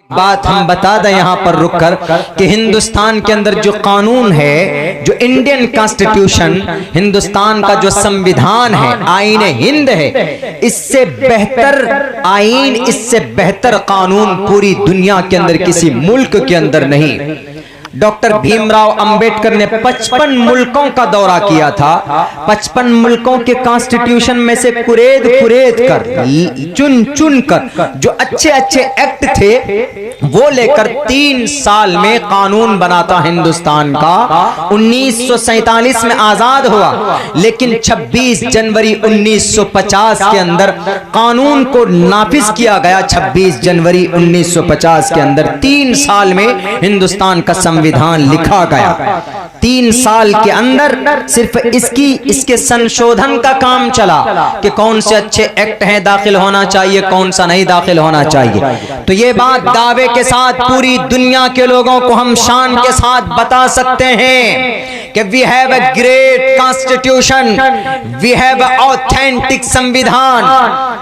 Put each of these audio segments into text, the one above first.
बात हम बता दें यहाँ पर रुककर कि हिंदुस्तान के अंदर जो कानून है, जो इंडियन कॉन्स्टिट्यूशन, हिंदुस्तान का जो संविधान है, आईन हिंद है, इससे बेहतर आईन, इससे बेहतर कानून पूरी दुनिया के अंदर किसी मुल्क के अंदर नहीं। डॉक्टर भीमराव अंबेडकर ने 55 मुल्कों का दौरा किया था। 55 मुल्कों के कॉन्स्टिट्यूशन में से कुरेद कर, चुन चुन कर जो अच्छे अच्छे एक्ट थे वो लेकर 3 साल में कानून बनाता हिंदुस्तान का। 1947 में आजाद हुआ, लेकिन 26 जनवरी 1950 के अंदर कानून को नाफिज किया गया। 26 जनवरी 1950 के अंदर 3 साल में हिंदुस्तान का संविधान लिखा गया। 3 साल के अंदर सिर्फ इसके संशोधन का काम चला कि कौन से अच्छे एक्ट हैं दाखिल होना चाहिए, कौन सा नहीं दाखिल होना चाहिए। तो ये बात दावे के साथ पूरी दुनिया के लोगों को हम शान के साथ बता सकते हैं कि we have a great constitution, we have a authentic संविधान,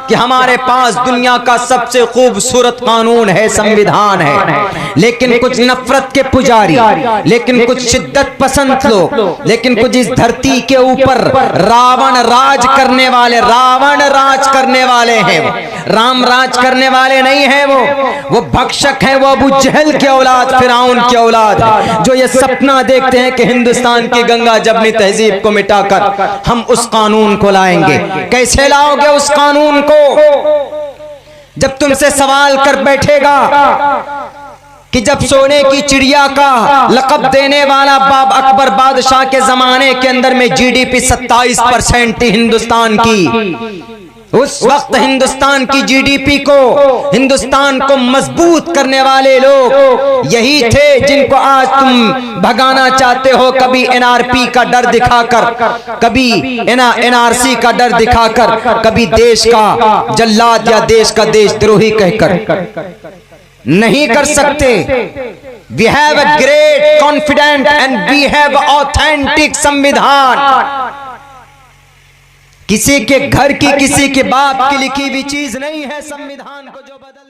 कि हमारे पास दुनिया का सबसे खूबसूरत कानून है, संविधान है। लेकिन कुछ नफरत के पुजारी, लेकिन कुछ शिद्दत पसंद लोग, लेकिन कुछ इस धरती के ऊपर रावण राज करने वाले, रावण राज करने वाले हैं, वो राम राज करने वाले नहीं हैं। वो भक्षक हैं, वो अबू जहल के औलाद, फिरौन के औलाद, जो ये सपना देखते हैं कि हिंदुस्तान की गंगा जमनी तहजीब को मिटाकर हम उस कानून को लाएंगे। कैसे लाओगे उस कानून को? जब तुमसे सवाल कर बैठेगा कि जब सोने की चिड़िया का लक़ब देने वाला बाब अकबर बादशाह के जमाने के अंदर में जीडीपी 27% थी हिंदुस्तान की, उस वक्त हिंदुस्तान की जीडीपी को, हिंदुस्तान को मजबूत करने वाले लोग यही थे जिनको आज तुम भगाना चाहते हो, कभी एनआरपी का डर दिखाकर, कभी एनआरसी का डर दिखाकर, कभी देश का जल्लाद या देश का देशद्रोही कहकर। नहीं कर सकते। We have a great confident and we have authentic संविधान। किसी के घर की, किसी के बाप की लिखी हुई चीज नहीं है संविधान को जो बदल